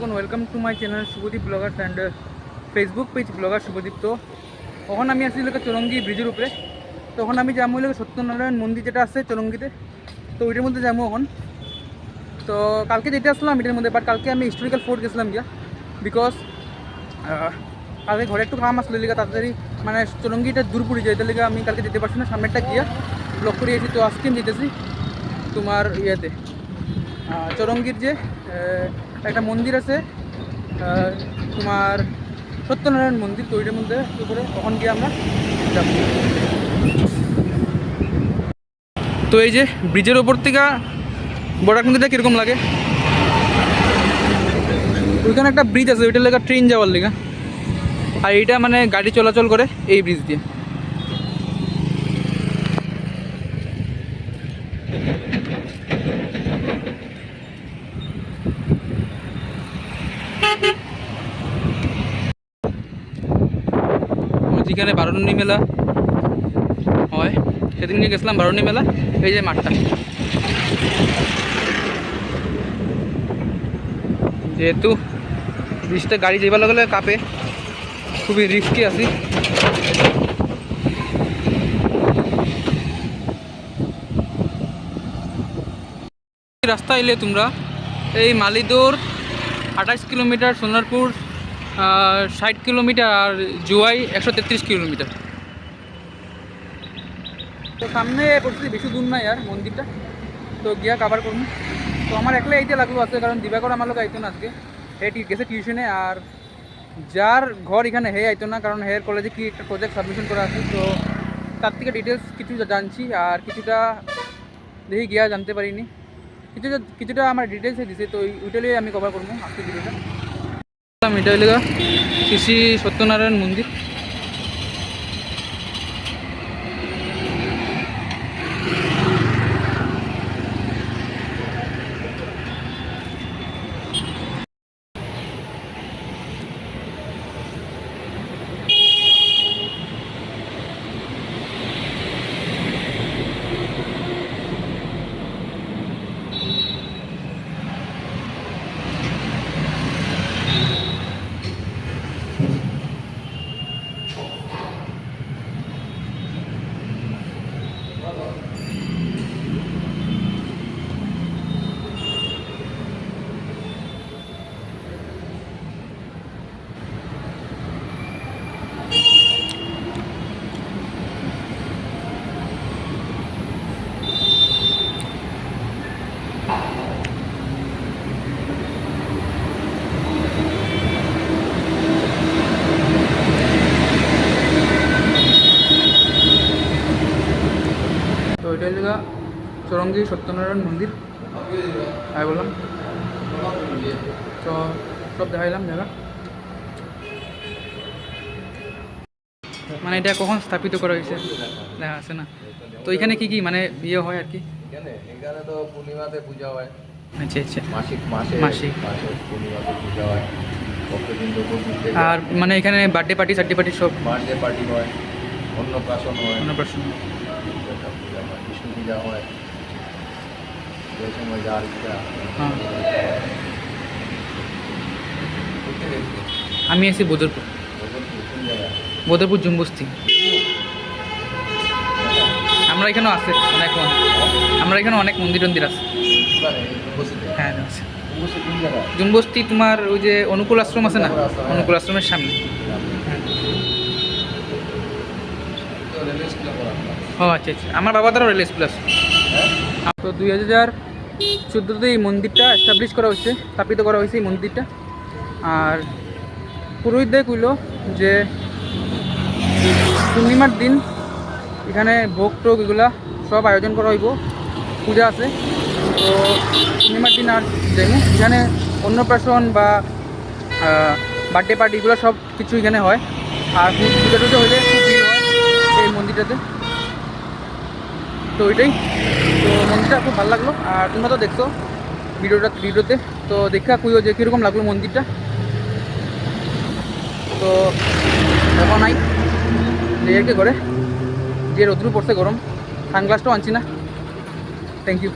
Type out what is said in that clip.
বন্ধুগণ, welcome to my channel Subhadeep bloggers and Facebook page blogger Subhadeep. তো তখন আমি আসছি চৌরঙ্গি ব্রিজের উপরে। তখন আমি যাবো সত্যনারায়ণ মন্দির যেটা আছে চৌরঙ্গিতে, তো ওইটার মধ্যে যাবো এখন। তো কালকে যেতে আসলাম এটার মধ্যে, বাট কালকে আমি হিস্টোরিক্যাল ফোর্ট গেছিলাম গিয়া, বিকজ কালকে ঘরে একটু কাম আসলে লিগা তাড়াতাড়ি, মানে চৌরঙ্গিটা দূর পড়ে যায়, তার লিগে আমি কালকে যেতে পারছি না। সামনেরটা গিয়া ব্লক করে এসেছি। তো আজকে আমি যেতেছি তোমার ইয়েতে চৌরঙ্গির যে একটা মন্দির আছে তোমার সত্যনারায়ণ মন্দির, তো ওইটার মধ্যে উপরে তখন গিয়ে আমরা যাব। তো এই যে ব্রিজের ওপর থেকে বর্ডার মন্দিরটা কীরকম লাগে, ওইখানে একটা ব্রিজ আছে, ওইটার লেগে ট্রেন যাওয়ার লেগে, আর এইটা মানে গাড়ি চলাচল করে এই ব্রিজ দিয়ে। যেখানে বারুণী মেলা হয়, সেদিন নিয়ে গেছিলাম বারুণী মেলা। এই যে মাঠটা, যেহেতু ব্রিজটা গাড়ি যাইবার লাগলে কাপে, খুবই রিস্কি আছি। রাস্তা এলে তোমরা এই মালিদৌর 28 কিলোমিটার, সোনারপুর 60 কিলোমিটার, আর জুয়াই 133 কিলোমিটার। তো সামনে পড়ছি, বেশি দূর নাই আর মন্দিরটা, তো গিয়া কাভার করবো। তো আমার একলা এইতে লাগলো আছে, কারণ দিবাকর আমার লোক আইতো না আজকে, হে গেছে টিউশনে। আর যার ঘর এখানে হে আইতো না, কারণ হের কলেজে কি একটা প্রজেক্ট সাবমিশন করা আছে, তো তার থেকে ডিটেলস কিছু জানছি, আর কিছুটা দেখি গিয়া জানতে পারিনি। কিছুটা আমার ডিটেলসে দিছে, তো ওইটাই আমি কভার করবো আজকে ভিডিওটা। এটা হইল শ্রী সত্যনারায়ণ মন্দির। তো এটা হলো চৌরঙ্গি সত্যনারায়ণ মন্দির, আমি বললাম তো সব দেখাইলাম জায়গা। মানে এটা কখন স্থাপিত করা হয়েছে দেখা আছে না। তো এখানে কি কি মানে বিয়ে হয় আর কি? এখানে তো পূর্ণিমাতে পূজা হয়। আচ্ছা আচ্ছা, মাসিক পূর্ণিমাতে পূজা হয়। আর মানে এখানে বার্থডে পার্টি পার্টি সব বার্থডে পার্টি হয়, অন্নপ্রাশন হয়, পূজা হয়, বিষ্ণু পূজা হয়, ওই সময় জাল পূজা। হ্যাঁ, আমি আছি বদরপুর, জুমবস্তি। আমরা এখানেও আছে অনেক আমরা এখানে অনেক মন্দির টন্দির আছে। হ্যাঁ আছে জুমবস্তি, তোমার ওই যে অনুকূল আশ্রম আছে না, অনুকূল আশ্রমের সামনে। ও আচ্ছা আচ্ছা, আমার বাবা দ্বারা রেল স্কুল আছে। তো 2014-তে এই মন্দিরটা এস্টাবলিশ করা হয়েছে, স্থাপিত করা হয়েছে এই মন্দিরটা। আর পুরোহিতদের কইল যে পূর্ণিমার দিন এখানে ভোগ টোগ এগুলা সব আয়োজন করা হইব, পূজা আছে। তো পূর্ণিমার দিন আর যাইনি, এখানে অন্নপ্রাশন বা বার্থডে পার্টি এগুলো সব কিছু এখানে হয়। আর পূজা টুজা হইলে খুব ভিড় হয় এই মন্দিরটাতে। তো ওইটাই, তো মন্দিরটা খুব ভালো লাগলো। আর তোমরা তো দেখছো ভিডিওতে, তো দেখা কইও যে কীরকম লাগলো মন্দিরটা। তো এখন নাই যে করে যে রোদ্রু পড়ছে গরম, সানগ্লাসটাও আনছি না। Thank you.